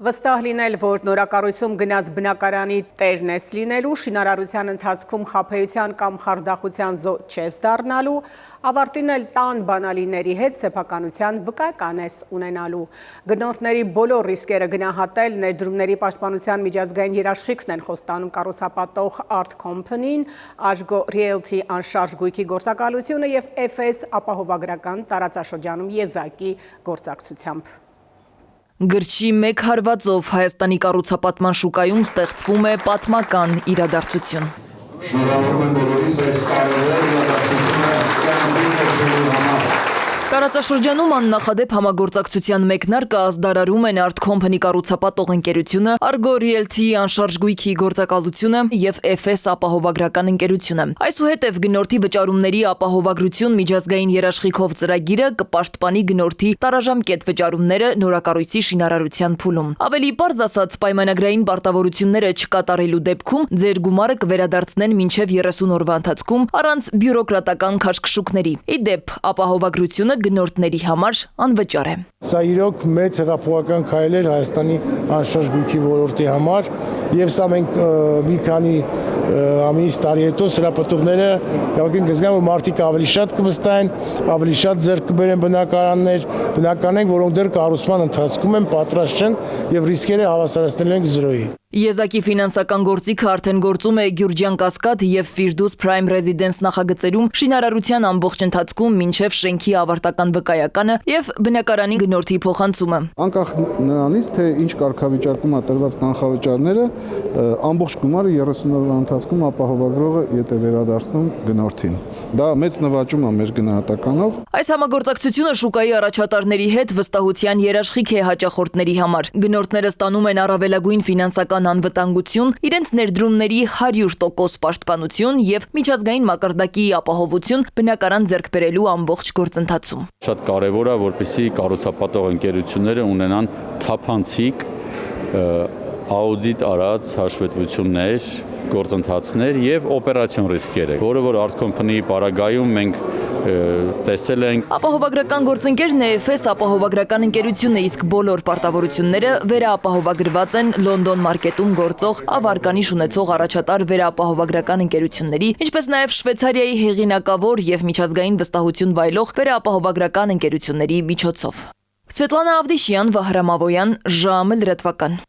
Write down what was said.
Վստահ լինել, որ նորակառույցում գնաց բնակարանի տերն ես լինելու, շինարարության ընթացքում խաբեության կամ խարդախության զոհ չես դառնալու, ավարտին էլ տան բանալիների հետ սեփականության վկայական ես ունենալու։ Գնորդների բոլոր ռիսկերը գնահատել ներդրումների պաշտպանության միջազգային երաշխիքն են խոստանում կառուցապատող Art Company-ն, Argo Realty անշարժ գույքի գործակալությունը և FS ապահովագրական տարածաշրջանում եզակի գործակցությամբ։ Գրչի մեկ հարվածով Հայաստանի կառուցապատման շուկայում ստեղծվում է պատմական իրադարձություն։ Շնորհավորում եմ բոլորիս այս կարևոր իրադարձությունը կյանքի կոչելու համար։ Տարածաշրջանում աննախադեպ համագործակցության մեկնարկը ազդարարում են Art Company կառուցապատող ընկերությունը, Argo Realty անշարժ գույքի գործակալությունը և FS ապահովագրական ընկերությունը։ Այսուհետև գնորդի վճարումների ապահովագրություն միջազգային երաշխիքով ծրագիրը կպաշտպանի գնորդի տարաժամկետ վճարումները նորակառույցի շինարարության փուլում։ Ավելի պարզ ասած, պայմանագրային պարտավորությունները չկատարելու դեպքում ձեր գումարը կվերադարձնեն մինչև 30 օրվա ընթացքում առանց բյուրոկրատական քաշքշուկների։ Ի դեպ, ապահովագրությունը գնորդների համար անվճար է։ Սա իրոք մեծ հեղափոխական քայլ էր Հայաստանի անշարժ գույքի ոլորտի համար եւ սա մենք մի քանի ամիս տարի հետո սրապտուղները գավակին կզգան, որ մարդիկ ավելի շատ կվստահեն, ավելի շատ ձեռք կբերեն բնականենք, որոնք դեռ կառուցման ընթացքում են, պատրաստ չեն եւ ռիսկերը հավասարացնել են զրոյի։ Եզակի ֆինանսական գործիքը արդեն գործում է Գյուրջյան Կասկադ և Ֆիրդուս Prime Residence նախագծերում շինարարության ամբողջ ընթացքում մինչև շենքի ավարտական վկայականը և բնակարանի գնորդի փոխանցումը։ Անկախ նրանից, թե ինչ կարգավիճակում է տրված կանխավճարները, ամբողջ գումարը 30 օրվա ընթացքում ապահովագրողը եթե վերադարձնում գնորդին։ Դա մեծ նվաճում է մեր գնահատականով։ Այս համագործակցությունը շուկայի առաջատարների հետ վստահության երաշխիք է հաճախորդների համար։ Գնորդները ստանում են առավելագույն ֆինանսական անվտանգություն, իրենց ներդրումների 100% պաշտպանություն և միջազգային մակարդակի ապահովություն բնակարան ձեռք բերելու ամբողջ գործընթացում։ Շատ կարևոր է, որպեսզի կառուցապատող ընկերությունները ունենան թափանցիկ աուդիտ արած հաշվետվություններ, գործընթացներ և օպերացիոն ռիսկերը, որը որ Art Company-ի պարագայում մենք տեսել ենք։ Ապահովագրական գործընկերն է FS ապահովագրական ընկերությունը, իսկ բոլոր պարտավորությունները վերաապահովագրված են Լոնդոն մարքետում գործող ավարկանիշ ունեցող առաջատար վերաապահովագրական ընկերությունների, ինչպես նաև Շվեյցարիայի հեղինակավոր և միջազգային վստահություն վայելող վերաապահովագրական ընկերությունների միջոցով։ Սվետլանա Ավդիշյան, Վահրամ Ավոյան, ժամը լրատվական։